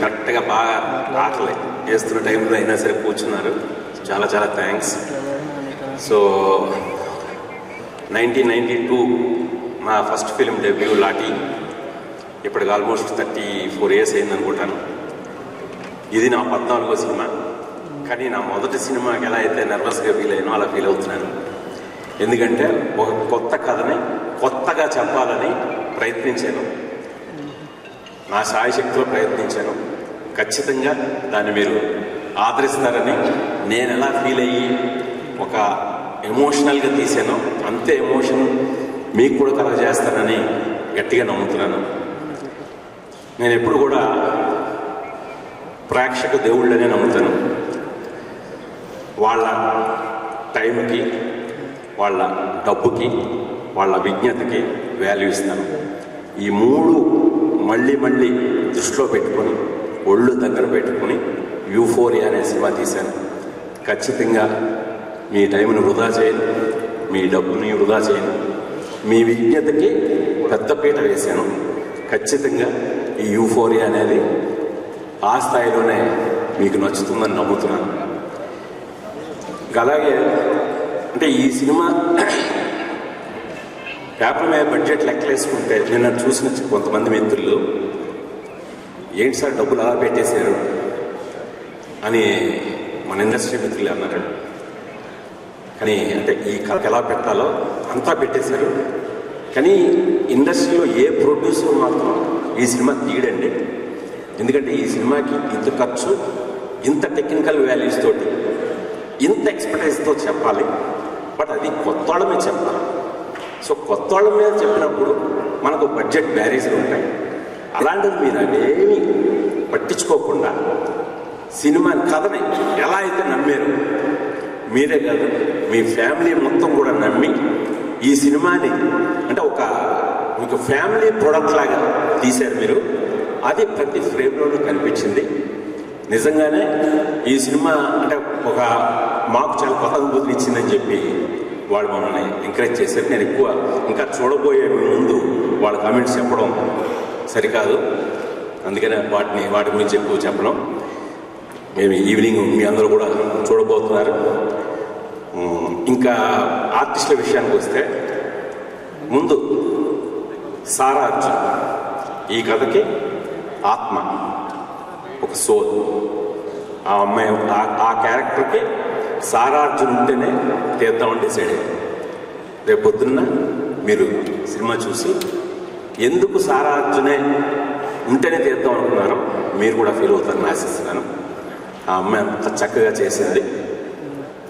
కరెక్ట్గా బాగా ఆకలి వేస్తున్న టైంలో అయినా సరే కూర్చున్నారు. చాలా చాలా థ్యాంక్స్. సో 1992 నా ఫస్ట్ ఫిలిం డెబ్యూ లాఠీ. ఇప్పటికి ఆల్మోస్ట్ 34 years అయింది అనుకుంటాను. ఇది నా 14వ సినిమా. కానీ నా మొదటి సినిమాకి ఎలా అయితే నర్వస్గా ఫీల్ అయ్యానో అలా ఫీల్ అవుతున్నాను. ఎందుకంటే ఒక కొత్త కథని కొత్తగా చెప్పాలని ప్రయత్నించాను, నా శాయశక్తిలో ప్రయత్నించాను. ఖచ్చితంగా దాన్ని మీరు ఆదరిస్తారని, నేను ఎలా ఫీల్ అయ్యి ఒక ఎమోషనల్గా తీసానో అంతే ఎమోషన్ మీకు కూడా కలగజేస్తానని గట్టిగా నమ్ముతున్నాను. నేను ఎప్పుడు కూడా ప్రేక్షక దేవుళ్ళనే నమ్ముతాను. వాళ్ళ టైంకి, వాళ్ళ డబ్బుకి, వాళ్ళ విజ్ఞతకి వాల్యూ ఇస్తాను. ఈ మూడు మళ్ళీ మళ్ళీ దృష్టిలో పెట్టుకొని, ఒళ్ళు దగ్గర పెట్టుకొని యూఫోరియా అనే సినిమా తీశాను. ఖచ్చితంగా మీ టైంను వృధా చేయను, మీ డబ్బుని వృధా చేయను, మీ విజ్ఞతకి పెద్దపీట వేశాను. ఖచ్చితంగా ఈ యూఫోరియా అనేది ఆ స్థాయిలోనే మీకు నచ్చుతుందని నమ్ముతున్నాను. అలాగే అంటే ఈ సినిమా పేపర్ మీద బడ్జెట్ లెక్కలేసుకుంటే నిన్న చూసిన కొంతమంది మిత్రులు ఏంటి సార్ డబ్బులు అలా పెట్టేశారు అని మన ఇండస్ట్రీ మిత్రులు అన్నారు. కానీ అంటే ఈ కథ ఎలా పెట్టాలో అంతా పెట్టేశారు. కానీ ఇండస్ట్రీలో ఏ ప్రొడ్యూసర్ మాత్రం ఈ సినిమా తీయడండి. ఎందుకంటే ఈ సినిమాకి ఇంత ఖర్చు, ఇంత టెక్నికల్ వాల్యూస్ తోటి, ఇంత ఎక్స్పర్టైజ్తో చెప్పాలి. బట్ అది కొత్త వాళ్ళ మీద చెప్పాలి. సో కొత్త వాళ్ళ మీద చెప్పినప్పుడు మనకు బడ్జెట్ బ్యారేజ్లు ఉంటాయి. అలాంటిది మీరు అవేమీ పట్టించుకోకుండా సినిమా కథని ఎలా అయితే నమ్మారు, మీరే కాదు మీ ఫ్యామిలీ మొత్తం కూడా నమ్మి ఈ సినిమాని అంటే ఒక మీకు ఫ్యామిలీ ప్రొడక్ట్ లాగా తీశారు మీరు. అది ప్రతి ఫ్రేమ్లోనూ కనిపించింది. నిజంగానే ఈ సినిమా అంటే ఒక మాకు చాలా కొత్త అనుభూతిని ఇచ్చిందని చెప్పి వాళ్ళు మమ్మల్ని ఎంకరేజ్ చేశారు. నేను ఎక్కువ ఇంకా చూడబోయే ముందు వాళ్ళ కామెంట్స్ చెప్పడం సరికాదు, అందుకనే వాటి గురించి ఎక్కువ చెప్పడం. మేము ఈవినింగ్ మీ అందరూ కూడా చూడబోతున్నారు. ఇంకా ఆర్టిస్టుల విషయానికి వస్తే ముందు సారా అర్జున్ ఈ కథకి ఆత్మ, ఒక సోల్. ఆ అమ్మాయి ఆ క్యారెక్టర్కి సారా అర్జున్ ఉంటేనే తీద్దామని డిసైడ్ అయ్యింది. రేపు పొద్దున్న మీరు సినిమా చూసి ఎందుకు సారా అర్జునే ఉంటేనే తీద్దాం అనుకున్నారో మీరు కూడా ఫీల్ అవుతారని ఆశిస్తున్నాను. ఆ అమ్మాయి అంత చక్కగా చేసింది.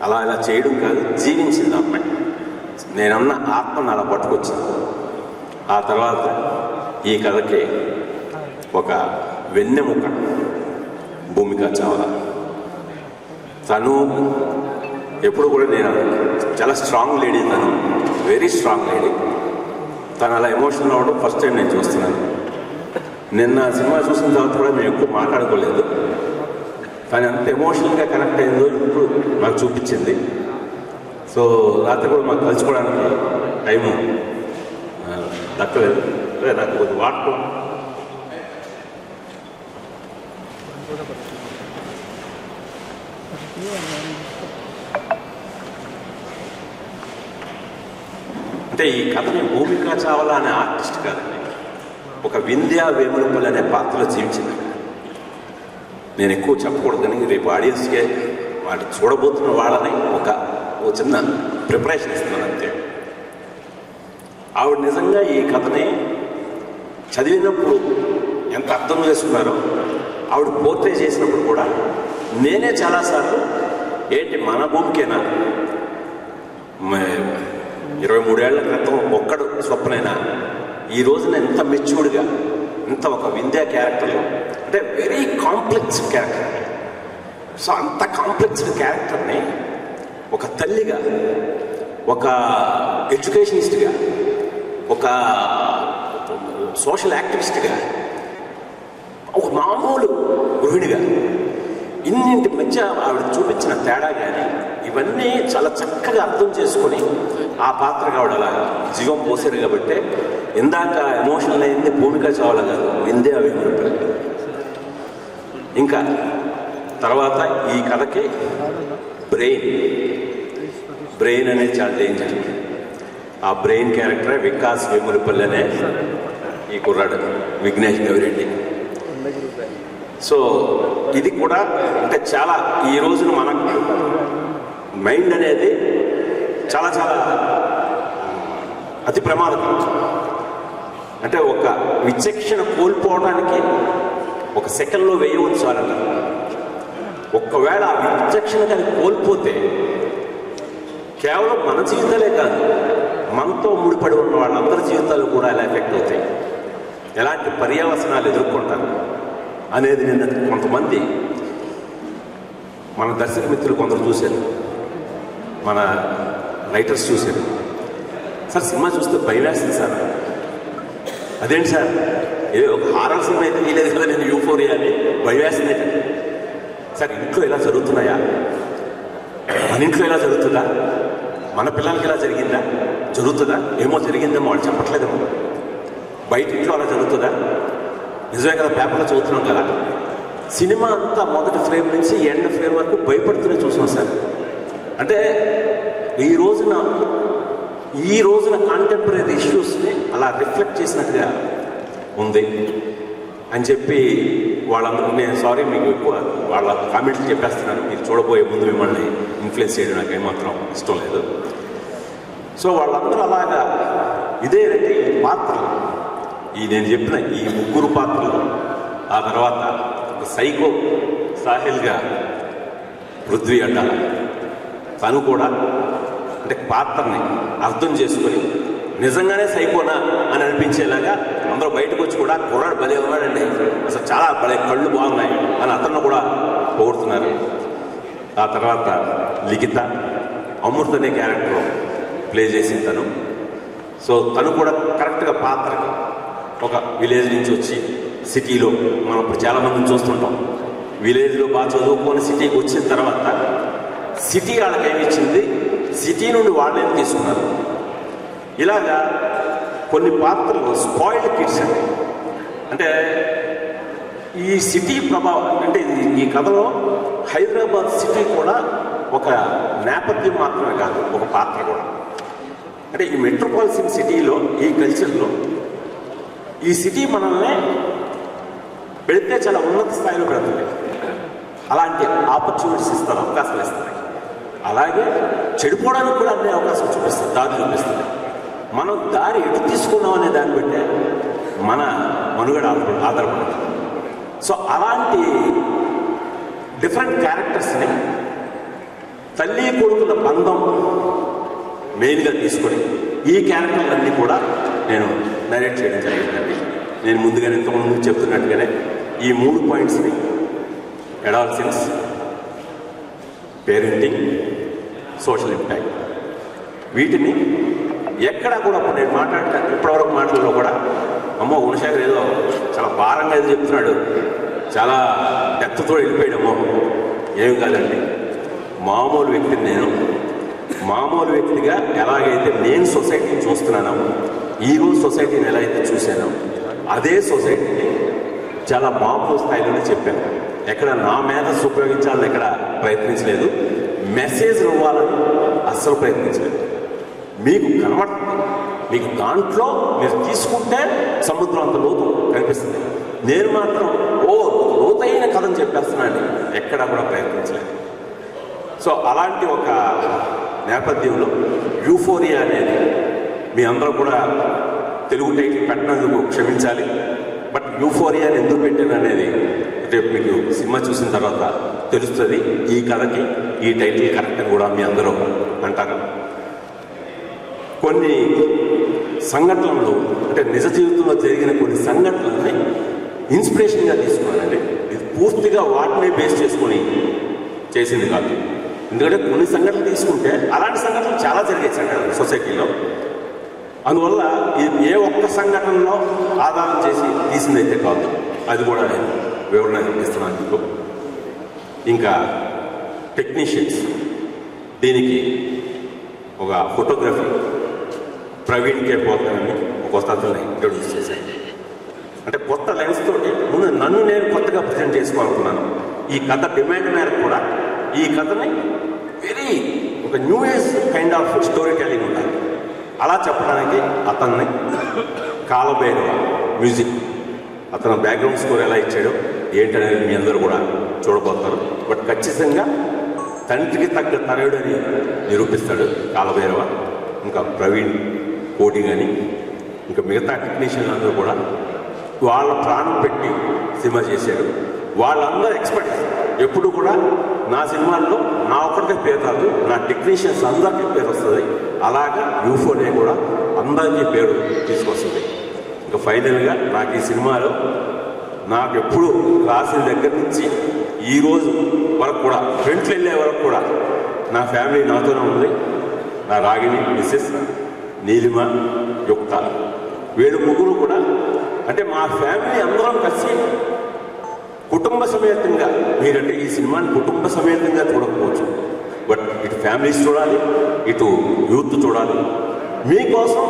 అలా ఇలా చేయడం కాదు, జీవించింది ఆ అమ్మాయి. నేనన్న ఆత్మను అలా పట్టుకొచ్చింది. ఆ తర్వాత ఈ కథకి ఒక వెన్నెముక భూమికా చావ్లా. తను ఎప్పుడు కూడా నేను చాలా స్ట్రాంగ్ లేడీ, తను వెరీ స్ట్రాంగ్ లేడీ. తను అలా ఎమోషనల్ అవ్వడం ఫస్ట్ టైం నేను చూస్తున్నాను. నిన్న సినిమా చూసిన తర్వాత కూడా మేము ఎక్కువ మాట్లాడుకోలేదు. కానీ అంత ఎమోషనల్గా కనెక్ట్ అయిందో ఇప్పుడు నాకు చూపించింది. సో రాత్రి కూడా మాకు కలుసుకోవడానికి టైము దక్కలేదు. నాకు కొద్ది వాటర్ అంటే ఈ కథని భూమికా చావ్లా అనే ఆర్టిస్ట్ కాదండి, ఒక వింధ్యా వేములపల్లి అనే పాత్రలో జీవించింది. నేను ఎక్కువ చెప్పకూడదని రేపు ఆడియన్స్కే వాటి చూడబోతున్న వాళ్ళని ఒక చిన్న ప్రిపరేషన్ ఇస్తున్నాను అంతే. ఆవిడ నిజంగా ఈ కథని చదివినప్పుడు ఎంత అర్థం చేసుకున్నారో, ఆవిడ పోర్ట్రే చేసినప్పుడు కూడా నేనే చాలాసార్లు ఏంటి మన భూమికేనా 23 ఏళ్ల క్రితం ఒక్కడు స్వప్నైనా ఈ రోజున ఎంత మెచ్యూర్డ్గా, ఇంత ఒక వింధ్యా క్యారెక్టర్లో, అంటే వెరీ కాంప్లెక్స్ క్యారెక్టర్. సో అంత కాంప్లెక్స్డ్ క్యారెక్టర్ని ఒక తల్లిగా, ఒక ఎడ్యుకేషనిస్ట్గా, ఒక సోషల్ యాక్టివిస్ట్గా, ఒక మామూలు గృహిణిగా, ఇన్నింటి మధ్య ఆవిడ చూపించిన తేడా కానీ ఇవన్నీ చాలా చక్కగా అర్థం చేసుకొని ఆ పాత్రగా ఆవిడ అలా జీవం పోసారు. కాబట్టి ఇందాక ఎమోషనల్ అయింది భూమికా చావ్లా గారు, వింధ్యా వేములపల్లి. ఇంకా తర్వాత ఈ కథకి బ్రెయిన్ అనేది చాలా డేంజర్. ఆ బ్రెయిన్ క్యారెక్టర్ వికాస్ వేములపల్లి అనే ఈ కుర్రాడు విఘ్నేష్ గవిరెడ్డి. సో ఇది కూడా అంటే చాలా ఈ రోజున మన మైండ్ అనేది చాలా చాలా అతి ప్రమాదకరం. అంటే ఒక విచక్షణ కోల్పోవడానికి ఒక సెకండ్లో వేయవచ్చు చాలంట. ఒక్కవేళ ఆ విచక్షణ కానీ కోల్పోతే కేవలం మన జీవితాలే కాదు, మనతో ముడిపడి ఉన్న వాళ్ళందరి జీవితాలు కూడా ఎలా ఎఫెక్ట్ అవుతాయి, ఎలాంటి పర్యవసనాలు ఎదుర్కొంటారు అనేది నిన్న కొంతమంది మన దర్శక మిత్రులు కొందరు చూశారు, మన రైటర్స్ చూశారు. సార్ సినిమా చూస్తే భయం వేస్తుంది సార్. అదేంటి సార్, ఏదో ఒక హారర్ సినిమా అయితే తీయలేదు కదా నేను యూఫోరియా అని భయం వేస్తుంది సార్. ఇంట్లో ఎలా జరుగుతున్నాయా, మన ఇంట్లో ఎలా జరుగుతుందా, మన పిల్లలకి ఎలా జరిగిందా, జరుగుతుందా ఏమో, జరిగిందేమో వాళ్ళు చెప్పట్లేదేమో, బయట ఇంట్లో అలా జరుగుతుందా, నిజమే కదా పేపర్లో చదువుతున్నాం కదా. సినిమా అంతా మొదటి ఫ్రేమ్ నుంచి ఎండ్ ఫ్రేమ్ వరకు భయపడుతూనే చూసాం సార్. అంటే ఈ రోజున కాంటెంపరీ ఇష్యూస్ని అలా రిఫ్లెక్ట్ చేసినట్టుగా ఉంది అని చెప్పి వాళ్ళందరూ, నేను సారీ మీకు ఎక్కువ వాళ్ళ కామెంట్లు చెప్పేస్తున్నాను, మీరు చూడబోయే ముందు మిమ్మల్ని ఇన్ఫ్లుయెన్స్ చేయడం నాకు ఏమాత్రం ఇష్టం లేదు. సో వాళ్ళందరూ అలాగా ఇదేనంటే ఈ పాత్రలు, ఈ నేను చెప్పిన ఈ ముగ్గురు పాత్రలు, ఆ తర్వాత ఒక సైకో సాహిల్గా పృథ్వీ అంటారు, తను కూడా అంటే పాత్రని అర్థం చేసుకొని నిజంగానే సైకోనా అని అనిపించేలాగా అందరూ బయటకు వచ్చి కూడా కుర్రాడు భలే ఉన్నాడండి, అసలు చాలా భలే కళ్ళు బాగున్నాయి అని అతను కూడా పొగుడుతున్నారు. ఆ తర్వాత లిఖిత అమృత అనే క్యారెక్టర్ ప్లే చేసింది తను. సో తను కూడా కరెక్ట్గా పాత్రకి ఒక విలేజ్ నుంచి వచ్చి సిటీలో మనం ఇప్పుడు చాలామందిని చూస్తుంటాం, విలేజ్లో బాగా చదువుకొని సిటీకి వచ్చిన తర్వాత సిటీ వాళ్ళకి ఏమి ఇచ్చింది, సిటీ నుండి వాళ్ళేం తీసుకున్నారు. ఇలాగా కొన్ని పాత్రలు స్పాయిల్డ్ కిడ్స్ అండి. అంటే ఈ సిటీ ప్రభావం అంటే ఈ కథలో హైదరాబాద్ సిటీ కూడా ఒక నేపథ్యం మాత్రమే కాదు, ఒక పాత్ర కూడా. అంటే ఈ మెట్రోపాలిటన్ సిటీలో ఈ కల్చర్లో ఈ సిటీ మనల్ని పెడితే చాలా ఉన్నత స్థాయిలో పెడుతుంది, అలాంటి ఆపర్చునిటీస్ ఇస్తారు, అవకాశాలు ఇస్తారు. అలాగే చెడిపోవడానికి కూడా అన్ని అవకాశం చూపిస్తుంది, దారి చూపిస్తుంది. మనం దారి ఎటు తీసుకున్నాం అనే దాన్ని బట్టే మన మనుగడ ఆధారపడుతుంది. సో అలాంటి డిఫరెంట్ క్యారెక్టర్స్ని తల్లి కొడుకుల బంధం మెయిన్గా తీసుకొని ఈ క్యారెక్టర్లన్నీ కూడా నేను నరేట్ చేయడం జరిగిందండి. నేను ముందుగానే ఇంతకుముందు చెప్తున్నట్టుగానే ఈ 3 పాయింట్స్ని అడాలసెన్స్, పేరెంటింగ్, సోషల్ ఇంపాక్ట్, వీటిని ఎక్కడా కూడా నేను మాట్లాడతాను ఇప్పటివరకు మాటల్లో కూడా అమ్మో గుణశేఖర్ ఏదో చాలా భారంగా ఏదో చెప్తున్నాడు, చాలా డెప్త్తో వెళ్ళిపోయాడమ్మో, ఏం కాదండి. మామూలు వ్యక్తిని నేను, మామూలు వ్యక్తిగా ఎలాగైతే నేను సొసైటీని చూస్తున్నానో, ఈరోజు సొసైటీని ఎలా అయితే చూశానో అదే సొసైటీని చాలా మామూలు స్థాయిలోనే చెప్పాను. ఎక్కడ నా మేధస్సు ఉపయోగించాలని ఎక్కడ ప్రయత్నించలేదు, మెసేజ్ ఇవ్వాలని అస్సలు ప్రయత్నించలేదు. మీకు కనబడుతుంది, మీకు దాంట్లో మీరు తీసుకుంటే సముద్రం అంత లోతు కనిపిస్తుంది. నేను మాత్రం లోతైన కథను చెప్పేస్తున్నాను, ఎక్కడా కూడా ప్రయత్నించలేదు. సో అలాంటి ఒక నేపథ్యంలో యూఫోరియా అనేది మీ అందరూ కూడా తెలుగు టైటిల్ పెట్టినందుకు క్షమించాలి. బట్ యూఫోరియాని ఎందుకు పెట్టాను అనేది రేపు మీకు సినిమా చూసిన తర్వాత తెలుస్తుంది. ఈ కథకి ఈ టైటిల్ కరెక్ట్ అని కూడా మీ అందరూ అంటారు. కొన్ని సంఘటనలు అంటే నిజ జీవితంలో జరిగిన కొన్ని సంఘటనలని ఇన్స్పిరేషన్గా తీసుకున్నానండి. ఇది పూర్తిగా వాటినే బేస్ చేసుకొని చేసింది కాదు. ఎందుకంటే కొన్ని సంఘటనలు తీసుకుంటే అలాంటి సంఘటనలు చాలా జరిగాయి సొసైటీలో. అందువల్ల ఇది ఏ ఒక్క సంఘటనలో ఆధారం చేసి తీసిందైతే కాదు, అది కూడా నేను వివరణ ఇస్తున్నాను మీకు. ఇంకా టెక్నీషియన్స్, దీనికి ఒక ఫోటోగ్రఫీ ప్రవీణ్ కే పోతానని ఒక అతన్ని ఇంట్రొడ్యూస్ చేశాను. అంటే కొత్త లెన్స్ తోటి ముందు నన్ను నేను కొత్తగా ప్రజెంట్ చేసుకోవాలనుకున్నాను. ఈ కథ డిమాండ్ మేరకు కూడా ఈ కథని వెరీ ఒక new age kind of story telling ఉండాలి. అలా చెప్పడానికి అతన్ని కాలభైరవ మ్యూజిక్, అతను బ్యాక్గ్రౌండ్ స్కోర్ ఎలా ఇచ్చాడో ఏంటనేది మీ అందరూ కూడా చూడబోతారు. బట్ ఖచ్చితంగా తండ్రికి తగ్గ తనయుడని నిరూపిస్తాడు కాలభైరవ. ఇంకా ప్రవీణ్ కోటి కానీ ఇంకా మిగతా టెక్నీషియన్లు అందరూ కూడా వాళ్ళ ప్రాణం పెట్టి సినిమా చేశారు. వాళ్ళందరూ ఎక్స్పర్ట్. ఎప్పుడు కూడా నా సినిమాల్లో నా ఒక్కరికే పేరు రాదు, నా టెక్నీషియన్స్ అందరికీ పేరు వస్తుంది. అలాగా యూఫోనే కూడా అందరికీ పేరు తీసుకొస్తుంది. ఇంకా ఫైనల్గా నాకు ఈ సినిమాలో నాకు ఎప్పుడు రాసిన దగ్గర నుంచి ఈరోజు వరకు కూడా ఫ్రంట్లు వెళ్ళే వరకు కూడా నా ఫ్యామిలీ నాతోనే ఉంది. నా రాగిణి, మిస్సెస్ నీలిమ, యుక్త, వీళ్ళు ముగ్గురు కూడా అంటే మా ఫ్యామిలీ అందరం కలిసి కుటుంబ సమేతంగా, మీరంటే ఈ సినిమాని కుటుంబ సమేతంగా చూడకపోవచ్చు, బట్ ఇటు ఫ్యామిలీస్ చూడాలి, ఇటు యూత్ చూడాలి. మీకోసం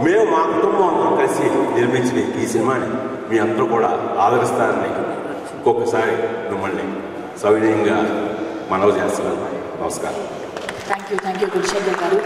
మేము మా కుటుంబం అందరం కలిసి నిర్మించిన ఈ సినిమాని మీ అందరూ కూడా ఆదరిస్తారని ఇంకొకసారి మిమ్మల్ని సవినయంగా మనవి చేస్తున్నాను. నమస్కారం. థ్యాంక్ యూ గురుశేఖర్ గారు.